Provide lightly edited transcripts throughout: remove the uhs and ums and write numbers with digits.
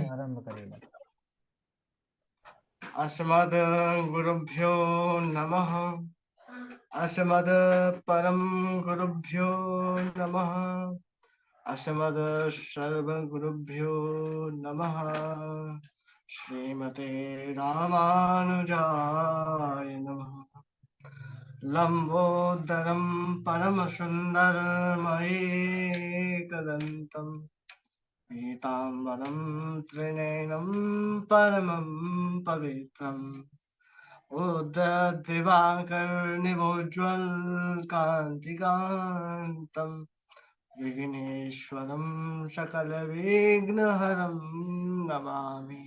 आरंभ करेगा। अस्मद् गुरुभ्यो नमः। अस्मद् परम गुरुभ्यो नमः। अस्मद् सर्वगुरुभ्यो नमः। श्रीमते रामानुजाय नमः। लंबोदरं परमसुन्दरमयेकदन्तम् पीताम्बरं त्रिनयनं परमं पवित्रम् उद्धृतदिवाकरनिभोज्ज्वलकान्तिकान्तं विघ्नेश्वरं सकलविघ्नहरं नमामि।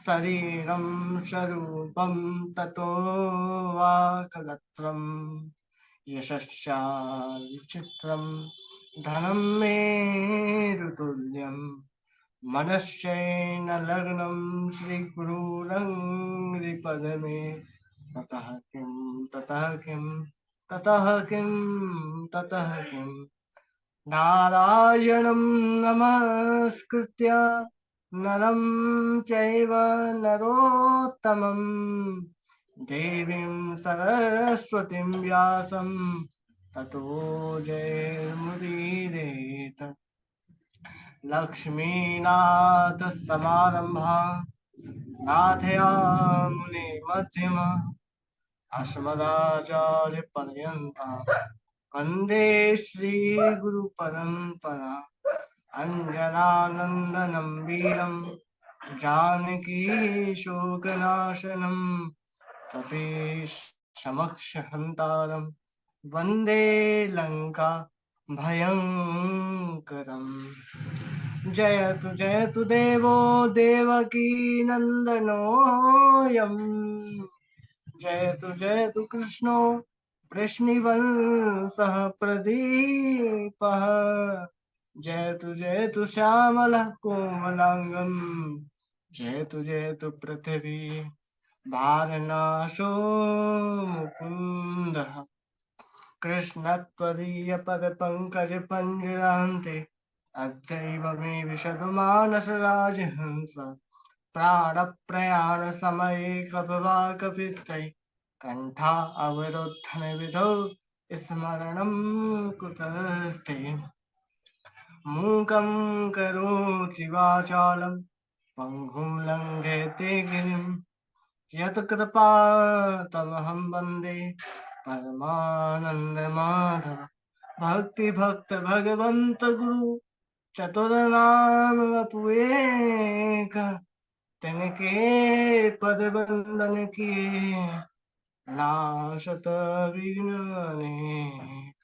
शरीरं स्वरूपं ततो वाक्कलत्रं यशश्चाविचित्रं धनं मेरुतुल्यम् मनश्चैन लग्नं श्रीगुरुरङ्घ्रिपदमे ततः किं ततः किं ततः किं ततः किं नारायणं नमस्कृत्य नरं चैव नरोत्तमं देवीं सरस्वतीं व्यासं ततो जयमुदीरयेत्। लक्ष्मीनाथसमारम्भा नाथयामुने मध्यमा अस्मदाचार्यपर्यन्ता वन्दे श्रीगुरुपरम्परा। अञ्जनानन्दनं वीरं जानकी शोकनाशनं कपीशमक्षहन्तारं वन्दे लङ्का भयङ्करम्। जयतु जयतु देवो देवकी नन्दनोऽयम्। जयतु जयतु कृष्णो वृष्णिवंशः प्रदीपः। जयतु जयतु श्यामलः कोमलाङ्गम्। जयतु जयतु पृथिवी भारनाशो मुकुन्दः। कृष्णत्वदीयपदपङ्कजपञ्जरान्ते अद्यैव मे विशदमानसराजहंस प्राणप्रयाणसमये कपवाकपित्तै कण्ठा अवरोधनविधौ स्मरणं कुतस्ते। मूकं करोति वाचालं पङ्गुं लङ्घयते गिरिं यत्कृपातमहं वन्दे परमानन्दमाधव। भक्तिभक्त भगवन्त गुरु चतुर्नाम वपुएक तिनके पद बंदन किए नाशत विघ्न अनेक।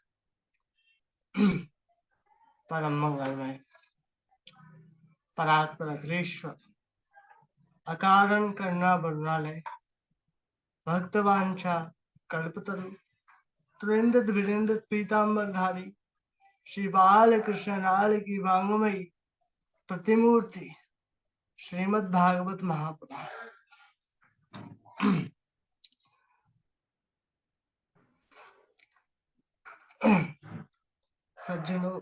परम मंगलमय परात्पर अग्रेश्वर अकारण करुणा बरुणालय भक्तवांछा कल्पतरु त्रिंदत विरिंदत पीताम्बरधारी श्री बाल कृष्ण लाल की भांगमयी प्रतिमूर्ति श्रीमद् भागवत महापुराण। सज्जनों,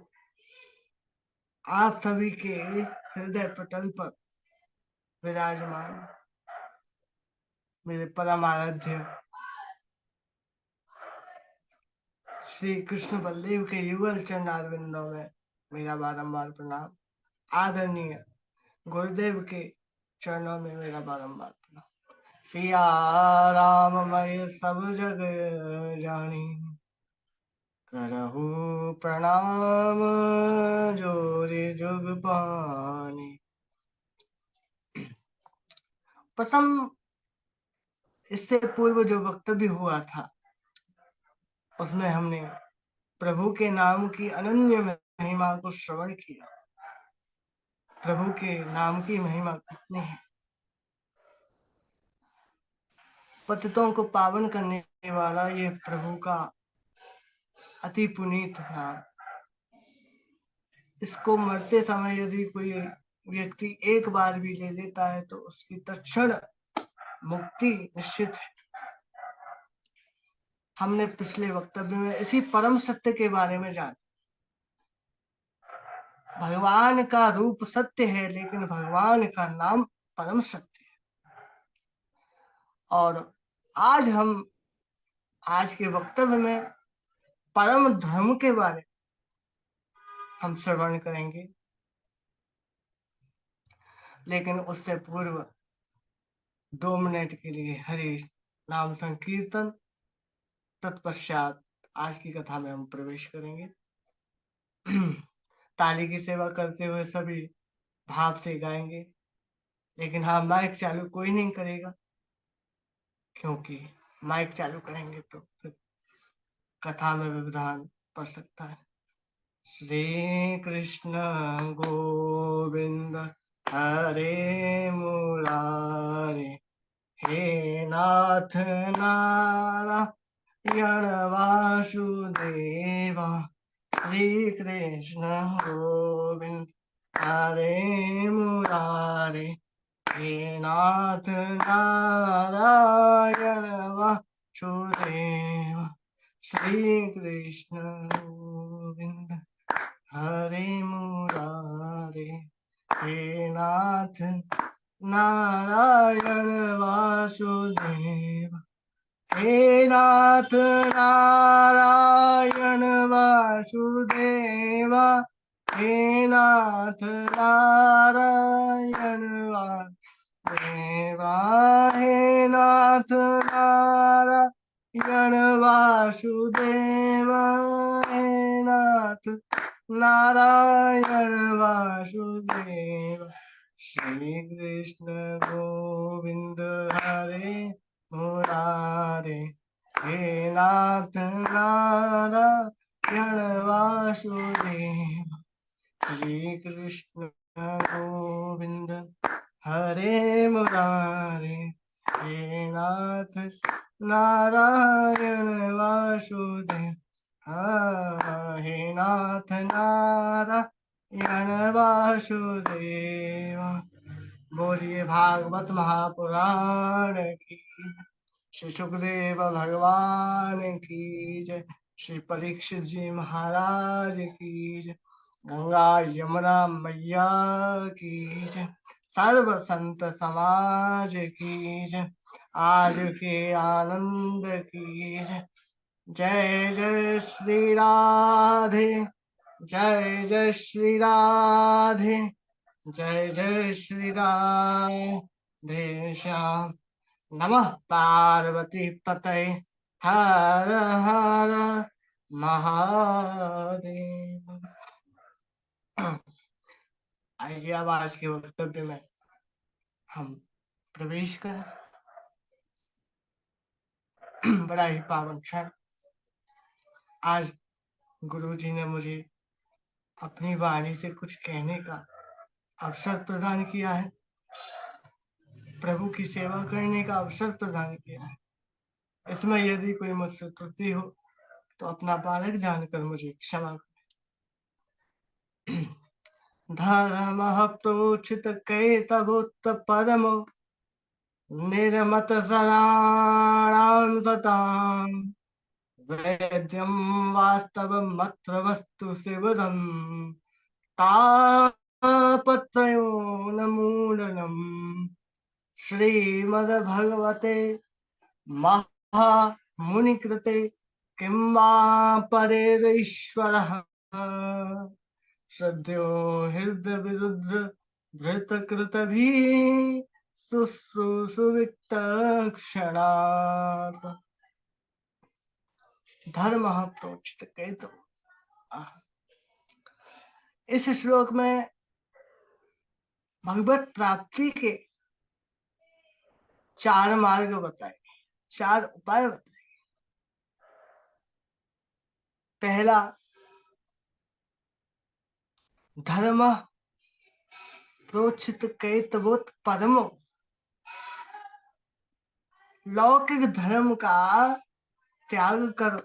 आप सभी के हृदय पटल पर विराजमान मेरे परम आराध्य श्री कृष्ण बलदेव के युगल चरण अरविंदों में मेरा बारंबार प्रणाम। आदरणीय गुरुदेव के चरणों में मेरा बारंबार प्रणाम। सिया राममय सब जग जानी करहु प्रणाम जोरे जुग पानी। प्रथम इससे पूर्व जो वक्तव्य हुआ था उसमें हमने प्रभु के नाम की अनन्य महिमा को श्रवण किया। प्रभु के नाम की महिमा कितनी है। पतितों को पावन करने वाला ये प्रभु का अति पुनीत नाम। इसको मरते समय यदि कोई व्यक्ति एक बार भी ले लेता है तो उसकी तत्क्षण मुक्ति निश्चित है। हमने पिछले वक्तव्य में इसी परम सत्य के बारे में जाना। भगवान का रूप सत्य है, लेकिन भगवान का नाम परम सत्य है। और आज के वक्तव्य में परम धर्म के बारे में हम श्रवण करेंगे, लेकिन उससे पूर्व 2 मिनट के लिए हरि नाम संकीर्तन, तत्पश्चात आज की कथा में हम प्रवेश करेंगे। ताली की सेवा करते हुए सभी भाव से गाएंगे, लेकिन हाँ, माइक चालू कोई नहीं करेगा, क्योंकि माइक चालू करेंगे तो फिर कथा में व्यवधान पड़ सकता है। श्री कृष्ण गोविंद हरे मुरारे, हे नाथ नारायण वासुदेवा। श्री कृष्ण गोविंद हरे मुरारे, हे नाथ नारायण वासुदेवा। श्री कृष्ण गोविंद हरे मुरारे, हे नाथ नारायण वासुदेव। हे नाथ नारायण वासुदेव, हे नाथ नारायण वासुदेव, हे नाथ नारायण वासुदेव, हे नाथ नारायण वासुदेव। श्री कृष्ण गोविंद हरे मुरारे, हे नाथ नारायण वासुदेव। श्री कृष्ण गोविंद हरे मुरारे, हे नाथ नारायण वासुदेव, हे नाथ नारायण वासुदेव। बोलिए भागवत महापुराण की, श्री सुखदेव भगवान की जय, श्री परीक्षित जी महाराज की जय, गंगा यमुना मैया की जय, सर्व संत समाज की जय, आज के आनंद की जय। जय जय श्री राधे, जय जय श्री राधे, जय जय श्री राधे श्याम। नमः पार्वती पतये, हर हर महादेव। आइए अब आज के वक्तव्य में हम प्रवेश करें। बड़ा ही पावन क्षण, आज गुरु जी ने मुझे अपनी वाणी से कुछ कहने का अवसर प्रदान किया है, प्रभु की सेवा करने का अवसर प्रदान किया है। इसमें यदि कोई मुझसे त्रुटि हो तो अपना बालक जानकर मुझे क्षमा करें। धर्मः प्रोचित कैतवोत्त परमो, निर्मत सराणां सतां, वेद्यं वास्तवमत्र वस्तु शिवदम्, तापत्रयोन्मूलनम्। श्रीमद्भगवते महामुनिकृते किं वा परेरीश्वरः, श्रद्धयो हृदय विरुद्ध धृतकृतभिः शुश्रूषुविक्त क्षणात्। धर्म प्रोचित कैतव। इस श्लोक में भगवत प्राप्ति के 4 मार्ग बताए, 4 उपाय बताए। पहला, धर्म प्रोचित कैतवोत परमो, लौकिक धर्म का त्याग करो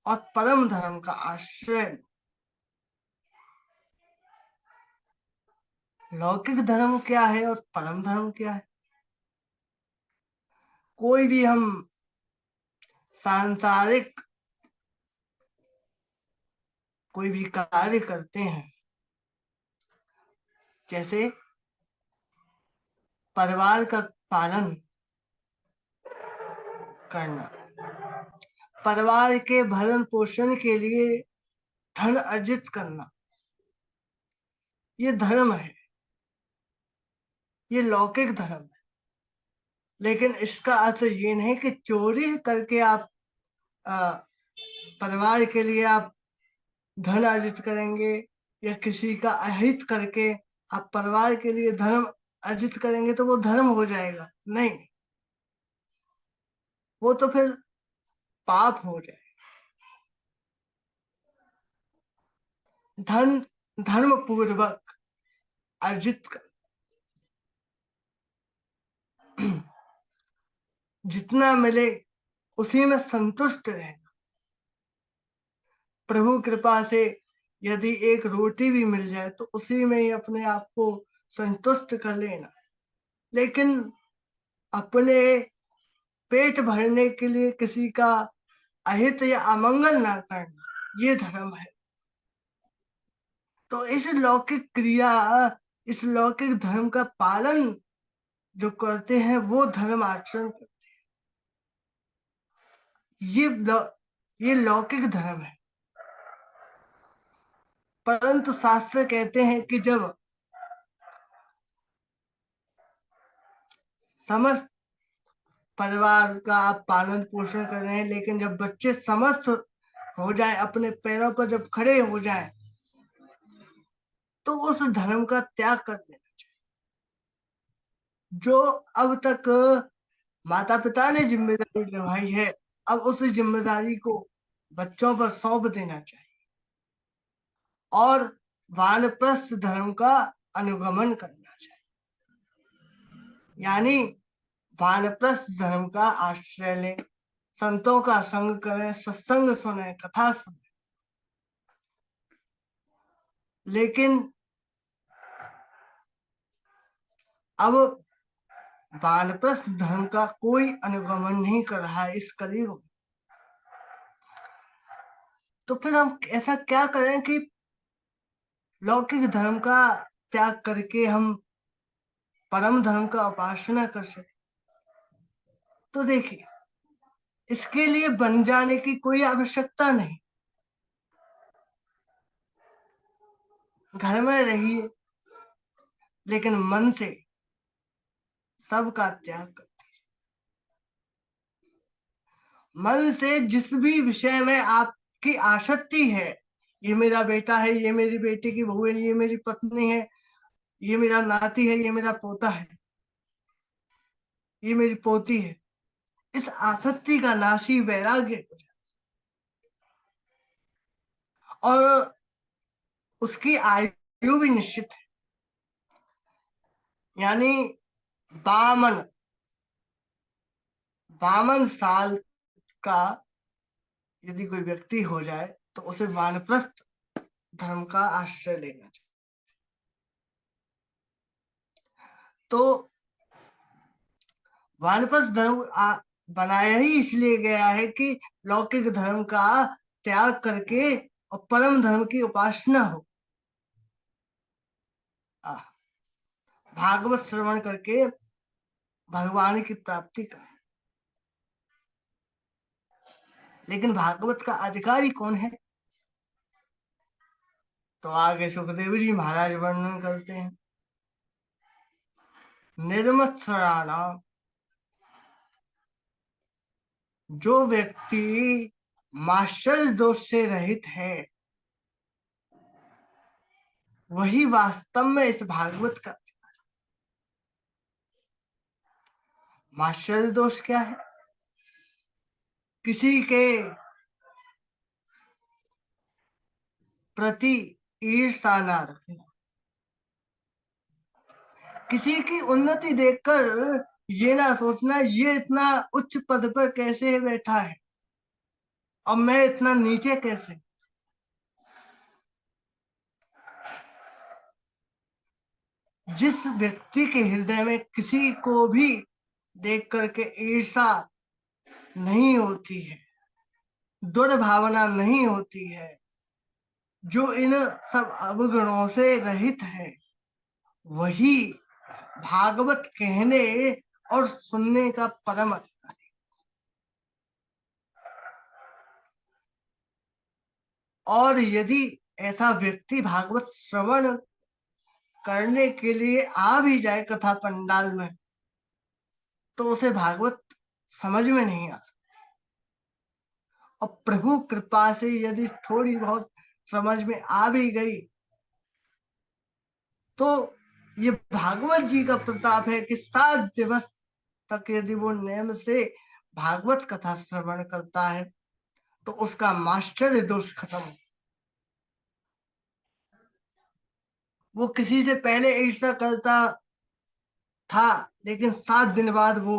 और परम धर्म का आश्रय। लौकिक धर्म क्या है और परम धर्म क्या है? कोई भी हम सांसारिक कोई भी कार्य करते हैं जैसे परिवार का पालन करना, परिवार के भरण पोषण के लिए धन अर्जित करना, ये धर्म है, ये लौकिक धर्म है। लेकिन इसका अर्थ ये नहीं कि चोरी करके आप परिवार के लिए आप धन अर्जित करेंगे, या किसी का अहित करके आप परिवार के लिए धर्म अर्जित करेंगे तो वो धर्म हो जाएगा। नहीं, वो तो फिर पाप हो जाए। धन धर्म पूर्वक अर्जित कर, जितना मिले उसी में संतुष्ट रहना। प्रभु कृपा से यदि एक रोटी भी मिल जाए तो उसी में ही अपने आप को संतुष्ट कर लेना। लेकिन अपने पेट भरने के लिए किसी का अहित या अमंगल ना करना, ये धर्म है। तो इस लौकिक क्रिया, इस लौकिक धर्म का पालन जो करते हैं वो धर्म आचरण करते हैं। ये लौकिक धर्म है। परंतु शास्त्र कहते हैं कि जब समस्त परिवार का आप पालन पोषण कर रहे हैं, लेकिन जब बच्चे समस्त हो जाए, अपने पैरों पर जब खड़े हो जाए, तो उस धर्म का त्याग कर देना चाहिए। जो अब तक माता पिता ने जिम्मेदारी निभाई है, अब उस जिम्मेदारी को बच्चों पर सौंप देना चाहिए और वानप्रस्थ धर्म का अनुगमन करना चाहिए। यानी वानप्रस्थ धर्म का आश्रय लें, संतों का संग करें, सत्संग सुने, कथा सुने। लेकिन अब वानप्रस्थ धर्म का कोई अनुगमन नहीं कर रहा है इस कलयुग में। तो फिर हम ऐसा क्या करें कि लौकिक धर्म का त्याग करके हम परम धर्म का उपासना कर सके? तो देखिए, इसके लिए बन जाने की कोई आवश्यकता नहीं। घर में रहिए, लेकिन मन से सबका त्याग कर, मन से जिस भी विषय में आपकी आसक्ति है, ये मेरा बेटा है, ये मेरी बेटी की बहू है, ये मेरी पत्नी है, ये मेरा नाती है, ये मेरा पोता है, ये मेरी पोती है, इस आसक्ति का नाशी वैराग्य हो जाए और उसकी आयु भी निश्चित है। यानी 52 साल का यदि कोई व्यक्ति हो जाए तो उसे वानप्रस्थ धर्म का आश्रय लेना चाहिए। तो वानप्रस्थ धर्म बनाया ही इसलिए गया है कि लौकिक धर्म का त्याग करके और परम धर्म की उपासना हो, भागवत श्रवण करके भगवान की प्राप्ति करें। लेकिन भागवत का अधिकारी कौन है? तो आगे सुखदेव जी महाराज वर्णन करते हैं, निर्मत्सराणाम, जो व्यक्ति माश्चर्य दोष से रहित है वही वास्तव में इस भागवत का। माश्चर्य दोष क्या है? किसी के प्रति ईर्षा ना रखना, किसी की उन्नति देखकर ये ना सोचना ये इतना उच्च पद पर कैसे बैठा है और मैं इतना नीचे कैसे। जिस व्यक्ति के हृदय में किसी को भी देख करके ईर्षा नहीं होती है, दुर्भावना नहीं होती है, जो इन सब अवगुणों से रहित है, वही भागवत कहने और सुनने का परम अधिकार है। और यदि ऐसा व्यक्ति भागवत श्रवण करने के लिए आ भी जाए कथा पंडाल में, तो उसे भागवत समझ में नहीं आ सकता। और प्रभु कृपा से यदि थोड़ी बहुत समझ में आ भी गई, तो ये भागवत जी का प्रताप है कि 7 दिवस तक यदि वो नियम से भागवत कथा श्रवण करता है, तो उसका मास्टर दोष खत्म। वो किसी से पहले ऐसा करता था, लेकिन 7 दिन बाद वो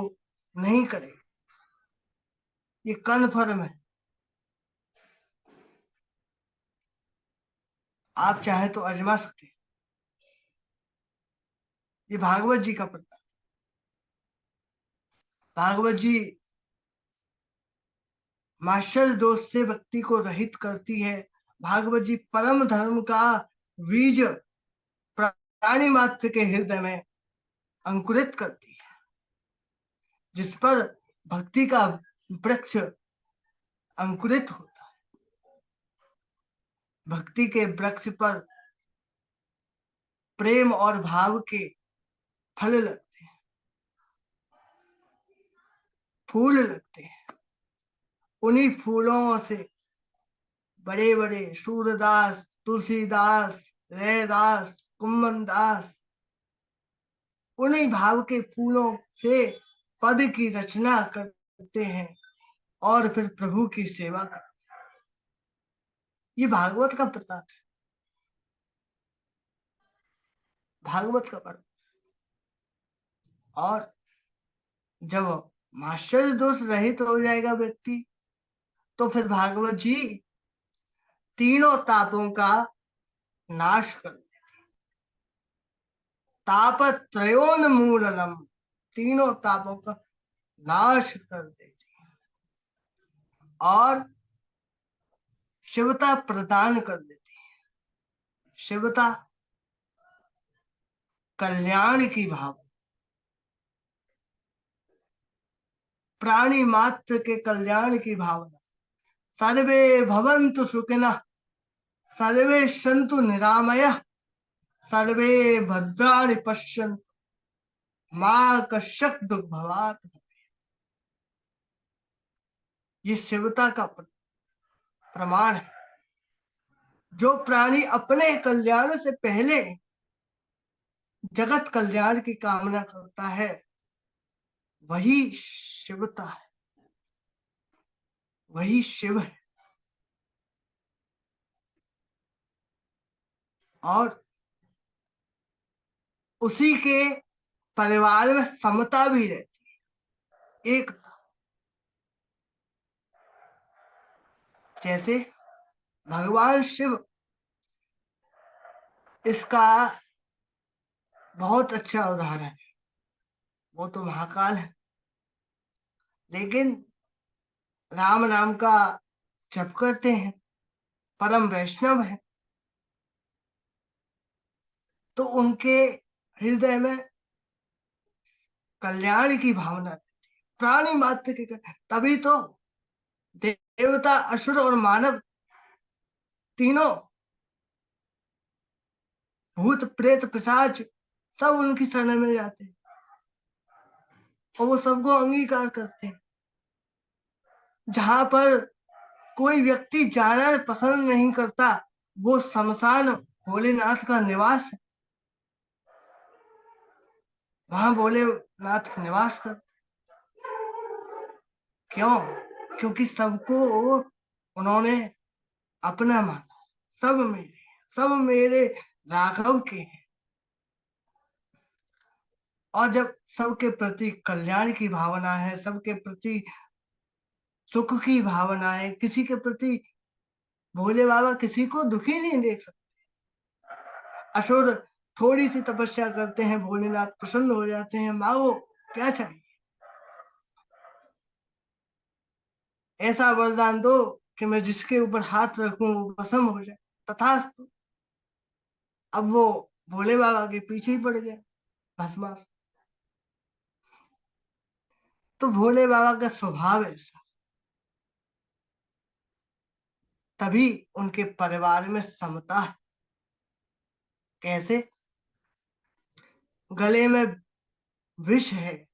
नहीं करेगा, ये कन्फर्म है। आप चाहे तो आजमा सकते हैं। ये भागवत जी का प्रताप। भागवत जी मास्टर दोष से व्यक्ति को रहित करती है। भागवत जी परम धर्म का बीज प्राणी मात्र के हृदय में अंकुरित करती है, जिस पर भक्ति का वृक्ष अंकुरित होता है। भक्ति के वृक्ष पर प्रेम और भाव के फल लगते हैं, फूल लगते हैं। उन्हीं फूलों से बड़े बड़े सूरदास, तुलसीदास, रैदास, कुम्मन दास उन्हीं भाव के फूलों से पद की रचना करते हैं और फिर प्रभु की सेवा करते हैं। ये भागवत का प्रताप है, भागवत का पर्व। और जब मास्टर दोष रहित हो जाएगा व्यक्ति, तो फिर भागवत जी तीनों तापों का नाश कर, तापत्रयोन्मूलनम, तीनों तापों का नाश कर देती है और शिवता प्रदान कर देती है। शिवता कल्याण की भाव, प्राणी मात्र के कल्याण की भावना। सर्वे भवन्तु सुखिनः, सर्वे सन्तु निरामयः, सर्वे भद्राणि पश्यन्तु मां कश्चित् दुःख भवात्। ये शिवता का प्रमाण है। जो प्राणी अपने कल्याण से पहले जगत कल्याण की कामना करता है, वही शिवता है, वही शिव है। और उसी के परिवार में समता भी रहती है, एकता। जैसे भगवान शिव, इसका बहुत अच्छा उदाहरण है। वो तो महाकाल है, लेकिन राम नाम का जप करते हैं, परम वैष्णव है, तो उनके हृदय में कल्याण की भावना रहती है, प्राणी मात्र के। तभी तो देवता, असुर और मानव तीनों, भूत प्रेत पिशाच, सब उनकी शरण में जाते हैं और वो सबको अंगीकार करते हैं। जहां पर कोई व्यक्ति जाना पसंद नहीं करता, वो शमशान भोलेनाथ का निवास है, वहां भोलेनाथ निवास कर। क्यों? क्योंकि सबको उन्होंने अपना माना। सब मेरे राघव के हैं। और जब सबके प्रति कल्याण की भावना है, सबके प्रति सुख की भावना है, किसी के प्रति भोले बाबा किसी को दुखी नहीं देख सकते। असुर थोड़ी सी तपस्या करते हैं, भोलेनाथ प्रसन्न हो जाते हैं, मांगो क्या चाहिए, ऐसा वरदान दो कि मैं जिसके ऊपर हाथ रखूं वो भस्म हो जाए। तथास्तु। अब वो भोले बाबा के पीछे ही पड़ गया भस्मासुर। तो भोले बाबा का स्वभाव ऐसा, तभी उनके परिवार में समता है। कैसे? गले में विष है,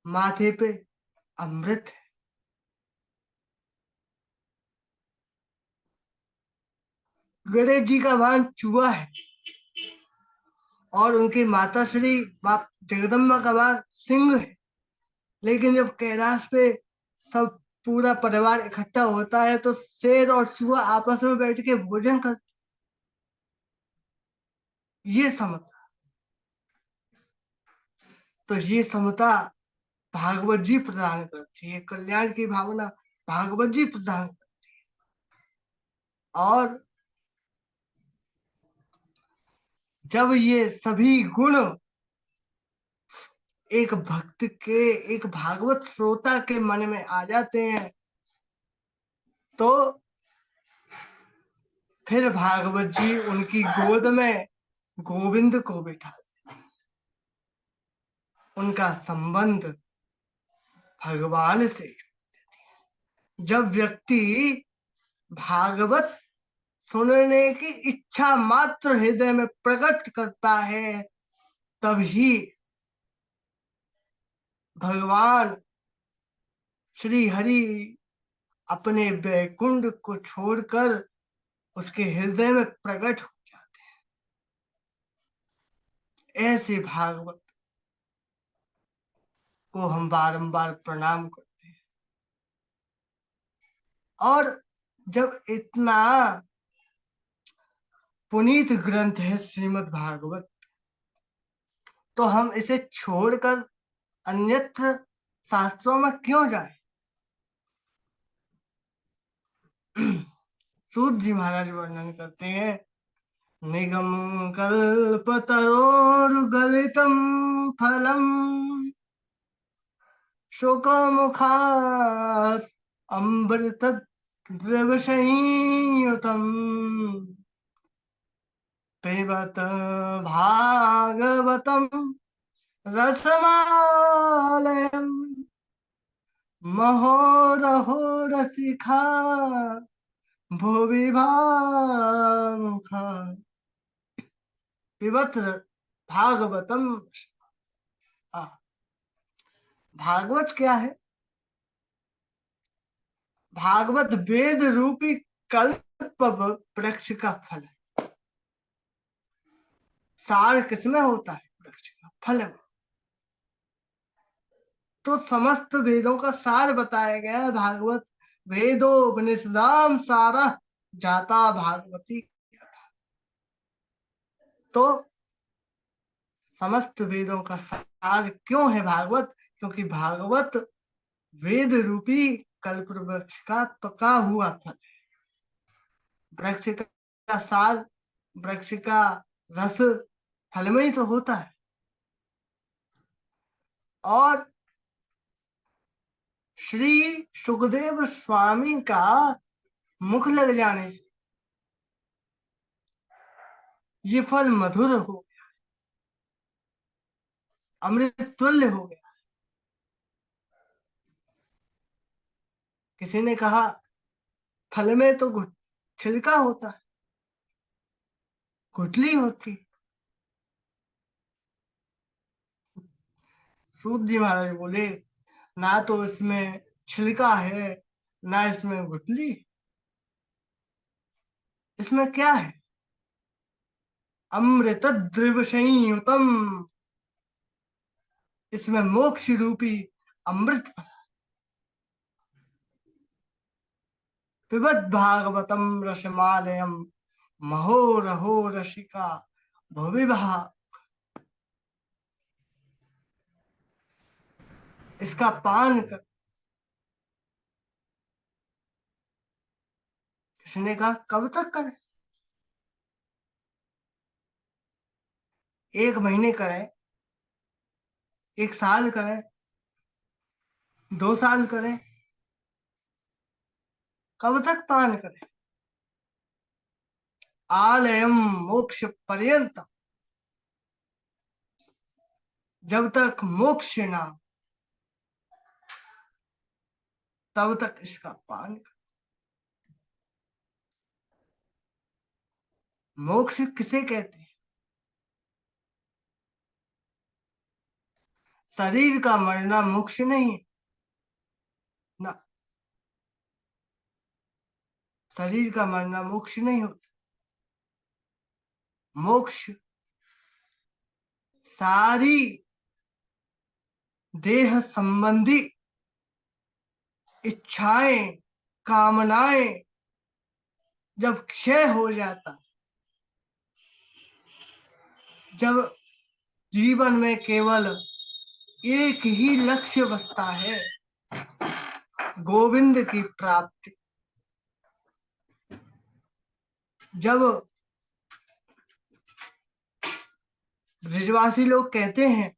माथे पे अमृत है। गणेश जी का वाहन चूहा है और उनकी माता श्री माँ जगदम्बा का वाहन सिंह है। लेकिन जब कैलाश पे सब पूरा परिवार इकट्ठा होता है तो शेर और चूहा आपस में बैठ के भोजन कर, ये समता। तो ये समता भागवत जी प्रदान करती है, कल्याण की भावना भागवत जी प्रदान करती है। और जब ये सभी गुण एक भक्त के, एक भागवत श्रोता के मन में आ जाते हैं तो फिर भागवत जी उनकी गोद में गोविंद को बिठा, उनका संबंध भगवान से। जब व्यक्ति भागवत सुनने की इच्छा मात्र हृदय में प्रकट करता है, तभी भगवान श्री हरि अपने वैकुंठ को छोड़कर उसके हृदय में प्रकट हो जाते हैं। ऐसे भागवत को हम बारंबार प्रणाम करते हैं। और जब इतना पुनीत ग्रंथ है श्रीमद् भागवत, तो हम इसे छोड़कर अन्यत्र शास्त्रों में क्यों जाएं? सूत जी महाराज वर्णन करते हैं, निगम कल्पतरोर्गलितं फलम् शोकमुखात् अमृतद्रवसंयुतम् पिबत भागवतं रसमालयम् महोरहो रसिका भुवि भावुका पिबत भागवतम। भागवत क्या है? भागवत वेद रूपी कल्प वृक्ष का फल है। सार किसमें होता है? वृक्ष का फल में। तो समस्त वेदों का सार बताया गया है भागवत। वेदो उपनिषदाम सारा जाता भागवती। तो समस्त वेदों का सार क्यों है भागवत? क्योंकि भागवत वेद रूपी कल्प वृक्ष का पका हुआ फल। वृक्ष का सार, वृक्ष का रस फल में ही तो होता है। और श्री सुखदेव स्वामी का मुख लग जाने से ये फल मधुर हो गया, अमृत तुल्य हो गया। किसी ने कहा फल में तो छिलका होता है, गुठली होती। सूत जी महाराज बोले, ना तो इसमें छिलका है ना इसमें गुठली, इसमें क्या है? अमृत द्रव संयुतम, इसमें मोक्ष रूपी अमृत। पिबत भागवतम रसमालयम महोरहो रसिका भविभा। इसका पान कर। किसी ने कहा कब तक करें? 1 महीने करें, 1 साल करें, 2 साल करें, कब तक पान करें? आलयम मोक्ष पर्यंत, जब तक मोक्ष ना तब तक इसका पान कर। मोक्ष किसे कहते हैं? शरीर का मरना मोक्ष नहीं ना, शरीर का मरना मोक्ष नहीं होता। मोक्ष सारी देह संबंधी इच्छाएं, कामनाएं जब क्षय हो जाता, जब जीवन में केवल एक ही लक्ष्य बचता है, गोविंद की प्राप्ति। जब ब्रजवासी लोग कहते हैं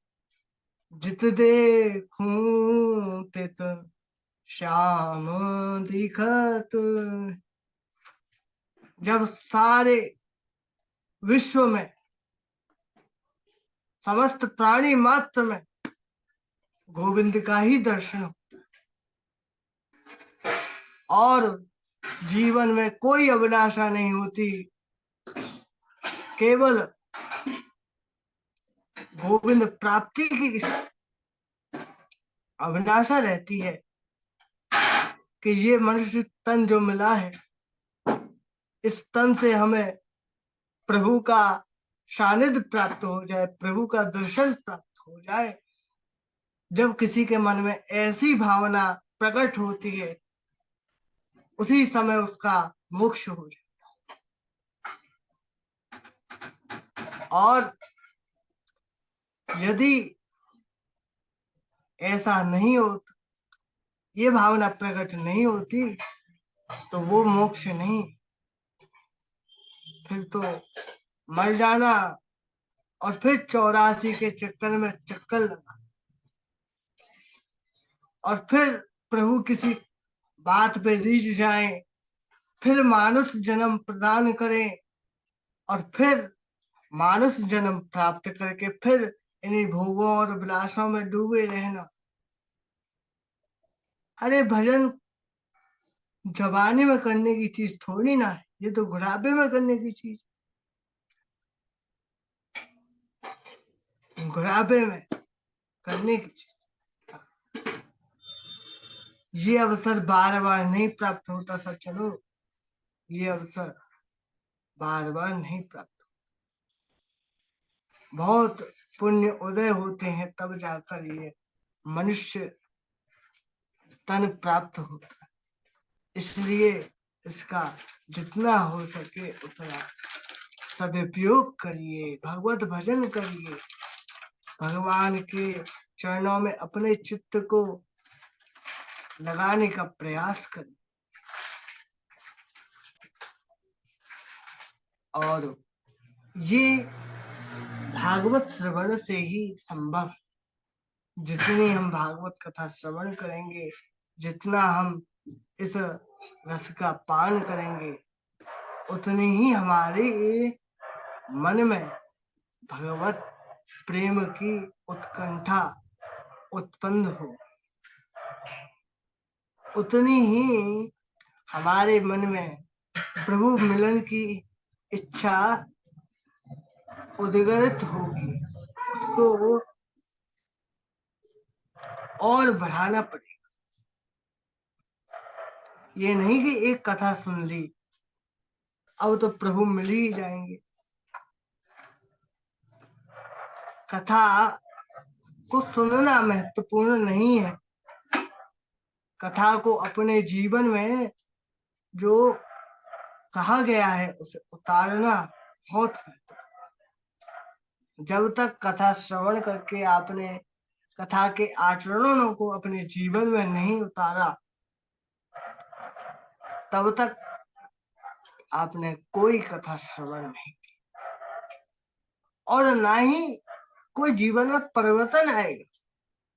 जित देखूं तित श्याम दिखत, जब सारे विश्व में समस्त प्राणी मात्र में गोविंद का ही दर्शन हो और जीवन में कोई अभिलाषा नहीं होती, केवल गोविंद प्राप्ति की अभिलाषा रहती है कि ये मनुष्य तन जो मिला है, इस तन से हमें प्रभु का सानिध्य प्राप्त हो जाए, प्रभु का दर्शन प्राप्त हो जाए। जब किसी के मन में ऐसी भावना प्रकट होती है, उसी समय उसका मोक्ष हो जाता है। और यदि ऐसा नहीं होता, ये भावना प्रकट नहीं होती, तो वो मोक्ष नहीं, फिर तो मर जाना और फिर 84 के चक्कर में चक्कर लगा और फिर प्रभु किसी बात पे रीझ जाए, फिर मानुष जन्म प्रदान करें और फिर मानुष जन्म प्राप्त करके फिर इन्हीं भोगों और विलासों में डूबे रहना। अरे भजन जवानी में करने की चीज थोड़ी ना है, ये तो बुढ़ापे में करने की चीज, बुढ़ापे में करने की चीज। ये अवसर बार बार नहीं प्राप्त होता सज्जनों, ये अवसर बार बार नहीं प्राप्त। बहुत पुण्य उदय होते हैं तब जाकर ये मनुष्य तन प्राप्त होता है। इसलिए इसका जितना हो सके उतना सदुपयोग करिए, भगवत भजन करिए, भगवान के चरणों में अपने चित्त को लगाने का प्रयास करिए। और ये भागवत श्रवण से ही संभव है। जितनी हम भागवत कथा श्रवण करेंगे, जितना हम इस रस का पान करेंगे, उतनी ही हमारे मन में भगवत प्रेम की उत्कंठा उत्पन्न हो, उतनी ही हमारे मन में प्रभु मिलन की इच्छा उद्गरित होगी, उसको और बढ़ाना पड़ेगा। ये नहीं कि एक कथा सुन ली अब तो प्रभु मिल ही जाएंगे। कथा को सुनना महत्वपूर्ण नहीं है, कथा को अपने जीवन में जो कहा गया है उसे उतारना बहुत महत्वपूर्ण। जब तक कथा श्रवण करके आपने कथा के आचरणों को अपने जीवन में नहीं उतारा, तब तक आपने कोई कथा श्रवण नहीं की और ना ही कोई जीवन में परिवर्तन आएगा।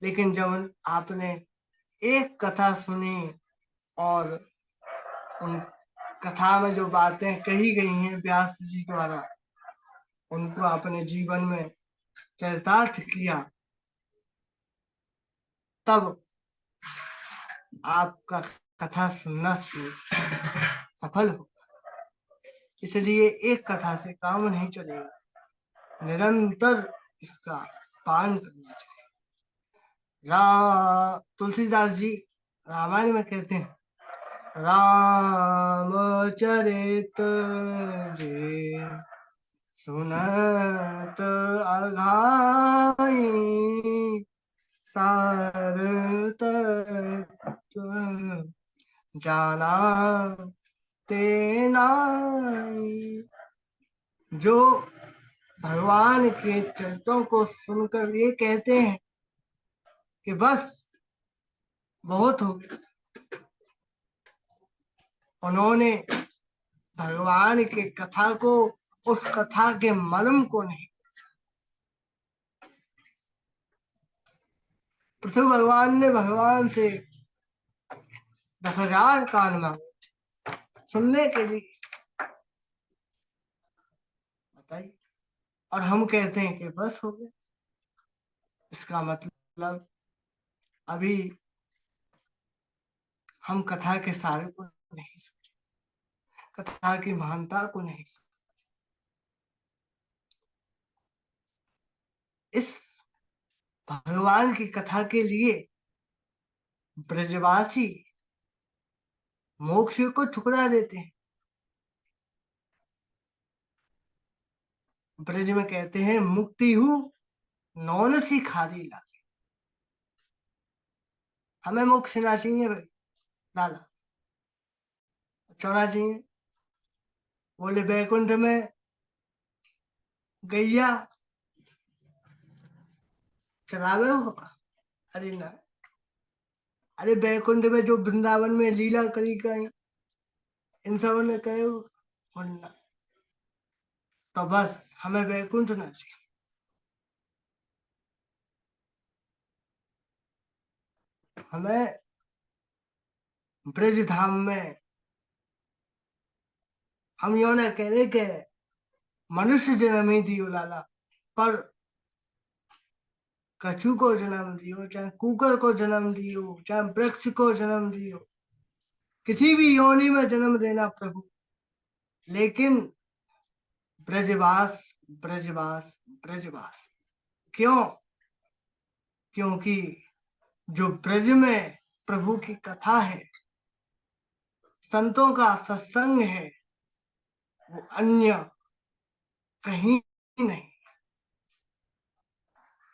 लेकिन जब आपने एक कथा सुनी और उन कथा में जो बातें कही गई हैं व्यास जी द्वारा, उनको आपने जीवन में चरितार्थ किया, तब आपका कथा सुनना सफल हो। इसलिए एक कथा से काम नहीं चलेगा, निरंतर इसका पान करना चाहिए। तुलसीदास जी रामायण में कहते हैं, रामचरित जे सुनत अघाई, सारत जाना ते नाई। जो भगवान के चरित्रों को सुनकर ये कहते हैं कि बस बहुत हो गया, उन्होंने भगवान के कथा को, उस कथा के मर्म को नहीं। पृथ्वी भगवान ने भगवान से 10,000 कान मांगे सुनने के लिए, बताइए। और हम कहते हैं कि बस हो गया। इसका मतलब अभी हम कथा के सारे को नहीं समझे, कथा की महानता को नहीं समझे। इस भगवान की कथा के लिए ब्रजवासी मोक्ष को ठुकरा देते हैं। ब्रज में कहते हैं, मुक्ति हूं नौन सी खारी ला। हमें मोक्ष ना चाहिए भाई दादा, चौड़ा चाहिए। बोले बैकुंठ में गैया चरावे होगा, अरे ना। अरे बैकुंठ में जो वृंदावन में लीला करी गई, इन सब ने करे होगा। तो बस हमें बैकुंठ ना चाहिए। हमें ब्रज धाम में, हम यो ना कह रहे कि मनुष्य जन्म ही दियो लाला, पर कछू को जन्म दियो, चाहे कुकर को जन्म दियो, चाहे वृक्ष को जन्म दियो, किसी भी योनि में जन्म देना प्रभु, लेकिन ब्रजवास ब्रजवास ब्रजवास। क्यों? क्योंकि जो ब्रज में प्रभु की कथा है, संतों का सत्संग है, वो अन्य कहीं नहीं।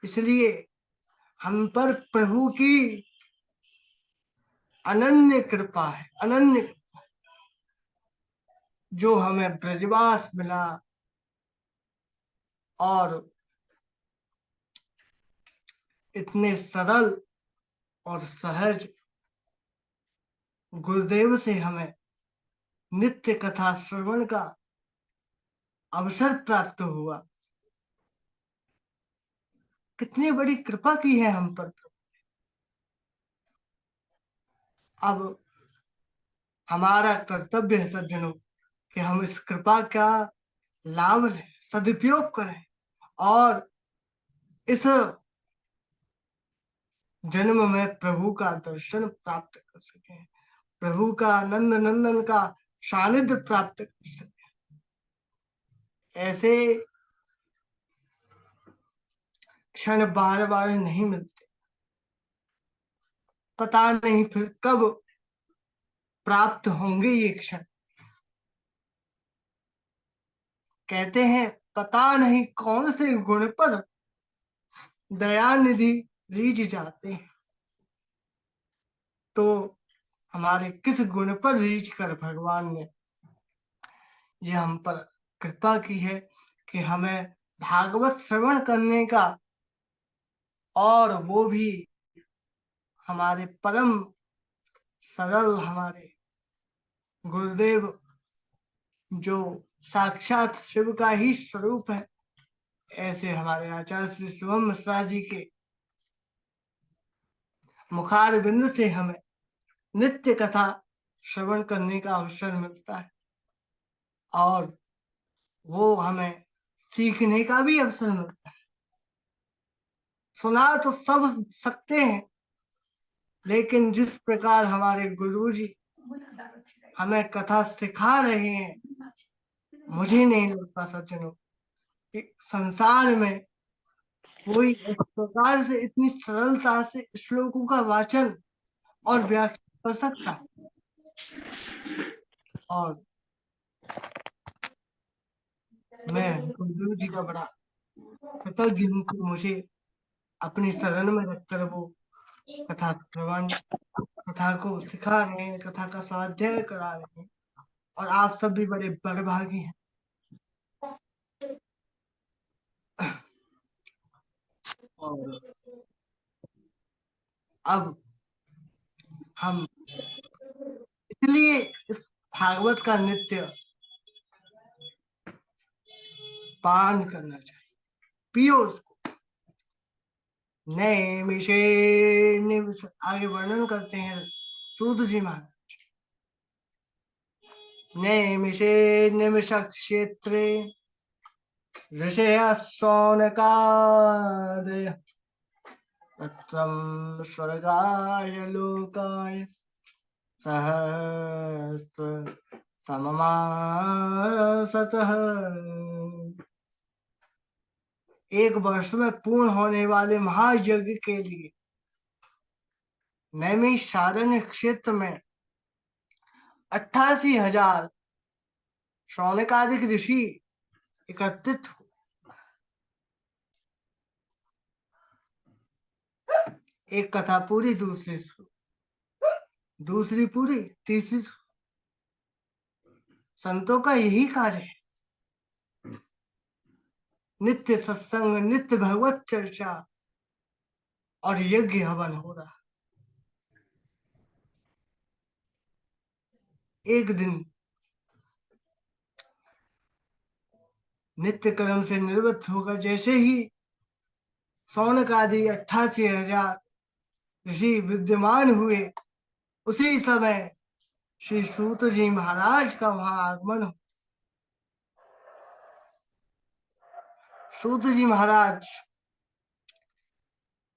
इसलिए हम पर प्रभु की अनन्य कृपा है, अनन्य, जो हमें ब्रजवास मिला और इतने सरल और सहज गुरुदेव से हमें नित्य कथा श्रवण का अवसर प्राप्त हुआ। कितनी बड़ी कृपा की है हम पर। अब हमारा कर्तव्य है सज्जनों कि हम इस कृपा का लाभ लें, सदुपयोग करें और इस जन्म में प्रभु का दर्शन प्राप्त कर सकें, प्रभु का नंद नंदन का सानिध्य प्राप्त कर सकें। ऐसे क्षण बार बार नहीं मिलते, पता नहीं फिर कब प्राप्त होंगे ये क्षण। कहते हैं, पता नहीं कौन से गुण पर दयानिधि रीझ जाते हैं। तो हमारे किस गुण पर रीझ कर भगवान ने ये हम पर कृपा की है कि हमें भागवत श्रवण करने का, और वो भी हमारे परम सरल, हमारे गुरुदेव जो साक्षात शिव का ही स्वरूप है, ऐसे हमारे आचार्य श्री शिवम मिश्रा जी के मुखार बिंदु से हमें नित्य कथा श्रवण करने का अवसर मिलता है, और वो हमें सीखने का भी अवसर मिलता है। सुना तो सब सकते हैं, लेकिन जिस प्रकार हमारे गुरुजी हमें कथा सिखा रहे हैं, मुझे नहीं लगता सज्जनों कि संसार में कोई इस प्रकार से इतनी सरलता से श्लोकों का वाचन और व्याख्या कर सकता है। और मैं गुरु जी का बड़ा कृतज्ञ हूँ कि मुझे अपनी शरण में रखकर वो कथा श्रवण, कथा को सिखा रहे हैं, कथा का स्वाध्याय करा रहे हैं, और आप सब भी बड़े बड़भागी हैं। और अब हम इसलिए इस भागवत का नित्य पान करना चाहिए, पियो उसको। नैमिषे आगे वर्णन करते हैं सूत जी महाराज। नैमिषे निमिष क्षेत्रे ऋषयः शौनकादयः तत्रं स्वर्गाय लोकाय सहस्र सममासतः। एक वर्ष में पूर्ण होने वाले महायज्ञ के लिए नैमिषारण्य क्षेत्र में 88,000 शौनकादिक ऋषि एकत्रित हुए। एक कथा पूरी, दूसरी पूरी, तीसरी। संतों का यही कार्य है, नित्य सत्संग, नित्य भगवत चर्चा और यज्ञ हवन हो रहा। एक दिन नित्य कर्म से निवृत्त होकर जैसे ही शौनक आदि 88,000 ऋषि विद्यमान हुए, उसी समय श्री सूत जी महाराज का वहां आगमन हो। सूत जी महाराज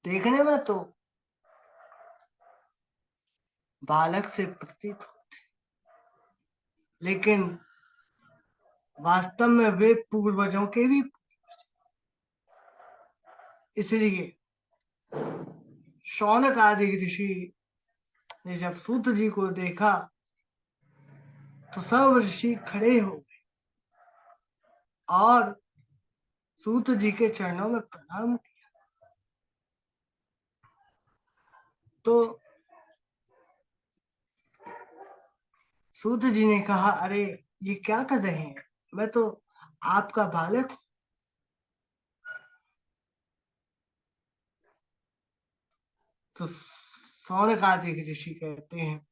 देखने में तो बालक से प्रतीत होते, लेकिन वास्तव में वे पूर्वजों के भी। इसलिए शौनक आदि ऋषि ने जब सूत जी को देखा तो सब ऋषि खड़े हो गए और सूत जी के चरणों में प्रणाम किया। तो सूत जी ने कहा, अरे ये क्या कर रहे हैं, मैं तो आपका बालक हूं। तो शौनक आदि ऋषि कहते हैं,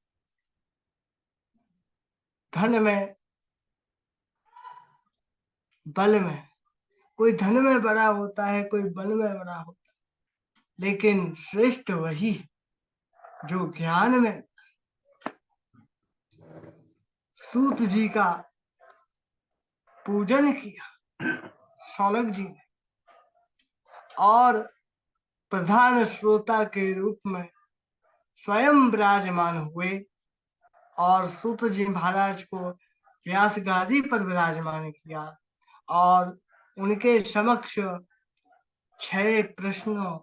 धन में, बल में, कोई धन में बड़ा होता है, कोई बल में बड़ा होता है, लेकिन श्रेष्ठ वही जो ज्ञान में। सूत जी का पूजन किया शौनक जी ने, और प्रधान श्रोता के रूप में स्वयं विराजमान हुए और सूत जी महाराज को व्यास गादी पर विराजमान किया और उनके समक्ष 6 प्रश्नों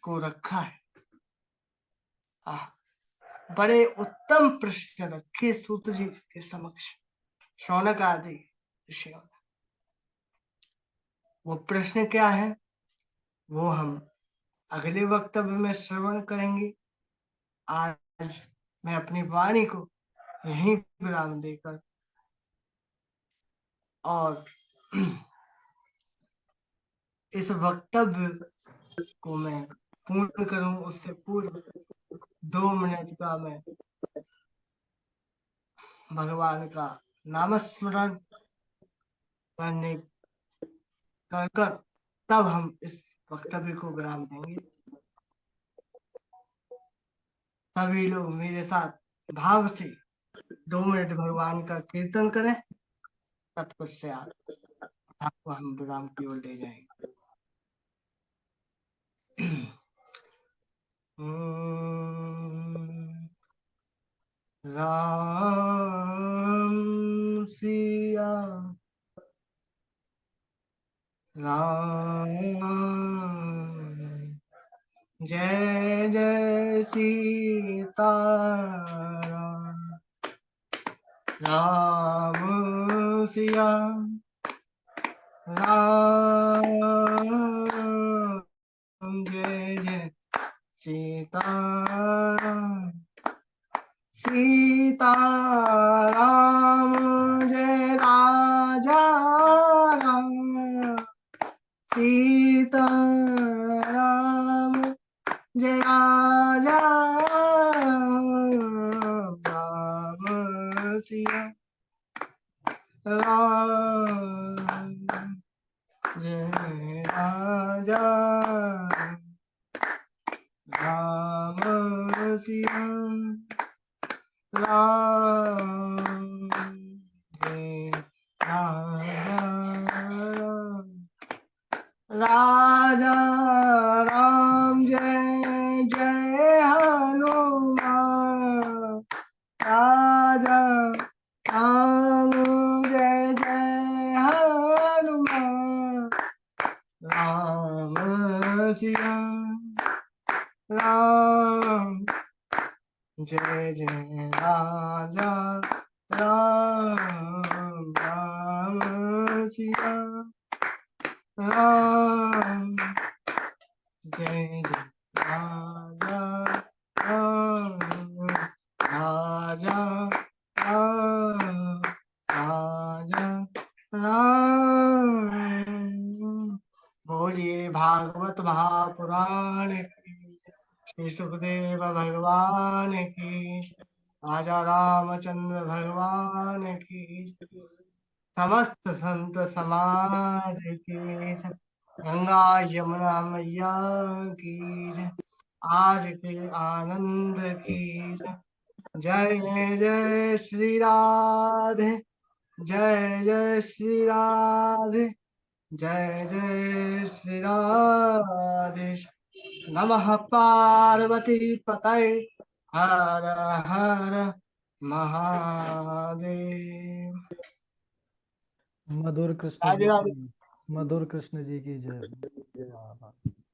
को रखा है। बड़े उत्तम प्रश्न रखे सूत जी के समक्ष शौनक आदि ऋषियों ने। वो प्रश्न क्या है, वो हम अगले वक्तव्य में श्रवण करेंगे। आज मैं अपनी वाणी को यहीं विराम देकर और इस वक्तव्य को मैं पूर्ण करूं, उससे पूर्व 2 मिनट का मैं भगवान का नामस्मरण करने कर तब हम इस वक्तव्य को विराम देंगे। सभी लोग मेरे साथ भाव से 2 मिनट भगवान का कीर्तन करें, तत्पश्चात आपको हम विराम की ओर ले जाएंगे। राम। जय जय सीताराम। राम सिया राम। जय जय सीताराम। सीताराम जय राजा राम। सीताराम जय राजा राम। सिया राम जय राजा राम। सिया राम जय राजा राजा राम। जय जय हनुमान। राजा राम जय जय हनुमान। राम सिया राम जय जय राजा राम। राम सिया राम जय जय राजा राम। राजा राम राजा राम। बोलिए भागवत महापुराण की। श्री सुखदेव भगवान की। राजा रामचंद्र भगवान की। समस्त संत समाज की। गंगा यमुना मैया की। आज के आनंद की। जय जय श्री राधे। जय जय श्री राधे। जय जय श्री राधे। नमः पार्वती पतये। हर हर महादेव। मधुर कृष्ण राधे जी राधे। की, मधुर कृष्ण जी की जय हो। वाह, वाह।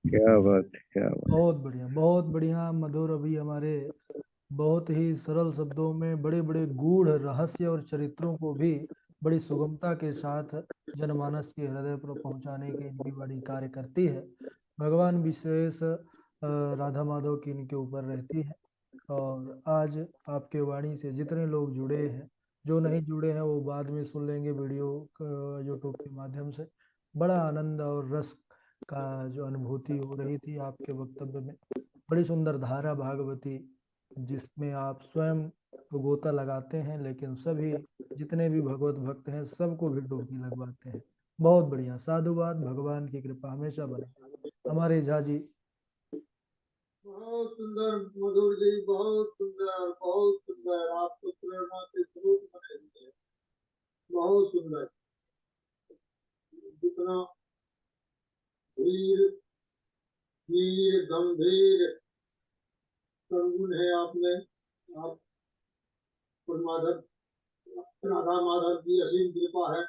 क्या बात है, क्या बात। बहुत बढ़िया, बहुत बढ़िया मधुर। अभी हमारे बहुत ही सरल शब्दों में बड़े बड़े गूढ़ रहस्य और चरित्रों को भी बड़ी सुगमता के साथ जनमानस के हृदय पर पहुंचाने की इनकी बड़ी कार्य करती है। भगवान विशेष राधा माधव की इनके ऊपर रहती है। और आज आपके वाणी से जितने लोग जुड़े हैं, जो नहीं जुड़े हैं वो बाद में सुन लेंगे वीडियो यूट्यूब के माध्यम से। बड़ा आनंद और रस का जो अनुभूति हो रही थी आपके वक्तव्य में। बड़ी सुंदर धारा भागवती, जिसमें आप स्वयं तो गोता लगाते हैं, लेकिन सभी जितने भी भगवत भक्त हैं सबको भी डुबकी लगवाते हैं। बहुत बढ़िया, साधुवाद। भगवान की कृपा हमेशा बने। हमारे झा जी। बहुत सुंदर मधुर जी, बहुत सुंदर, बहुत सुंदर। आप तो प्रेरणा के स्रोत बने हुए हैं। बहुत सुंदर। जितना धीर वीर गंभीर संगुण है आपने, आप पर माधव राधा माधव की असीम कृपा है।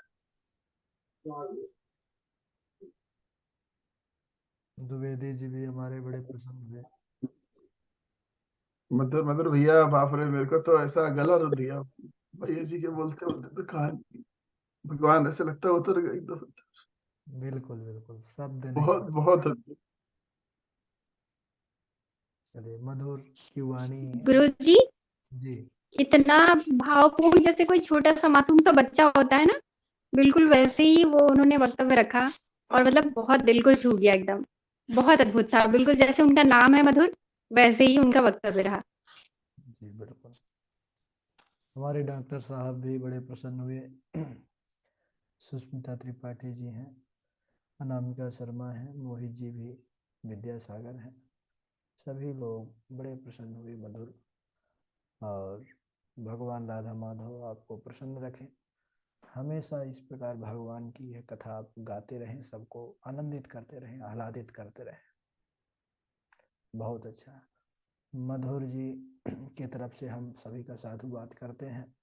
द्विवेदी जी भी हमारे बड़े प्रसन्न हुए। मधुर मधुर भैया, बाप रे, मेरे को तो ऐसा गला रुक दिया भैया जी के बोलते बोलते। तो कहानी भगवान ऐसे लगता है उतर गई तो। बिल्कुल बिल्कुल, शब्द बहुत नहीं। बहुत। चलिए, मधुर की वाणी गुरु जी, जी। इतना भावपूर्ण, जैसे कोई छोटा सा मासूम सा बच्चा होता है ना, बिल्कुल वैसे ही वो उन्होंने वक्तव्य रखा। और मतलब बहुत दिल को छू गया एकदम। बहुत अद्भुत था, बिल्कुल जैसे उनका नाम है मधुर, वैसे ही उनका वक्तव्य रहा। जी बिल्कुल। हमारे डॉक्टर साहब भी बड़े प्रसन्न हुए। सुष्मिता त्रिपाठी जी हैं, अनामिका शर्मा हैं, मोहित जी भी, विद्यासागर हैं। सभी लोग बड़े प्रसन्न हुए मधुर। और भगवान राधा माधव आपको प्रसन्न रखें। हमेशा इस प्रकार भगवान की यह कथा आप गाते रहें, सबको आनंदित करते रहें, आह्लादित करते रहें। बहुत अच्छा। मधुर जी की तरफ से हम सभी का साधुवाद करते हैं।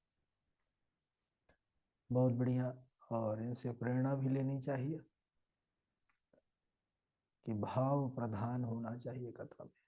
बहुत बढ़िया। और इनसे प्रेरणा भी लेनी चाहिए। कि भाव प्रधान होना चाहिए कथा में।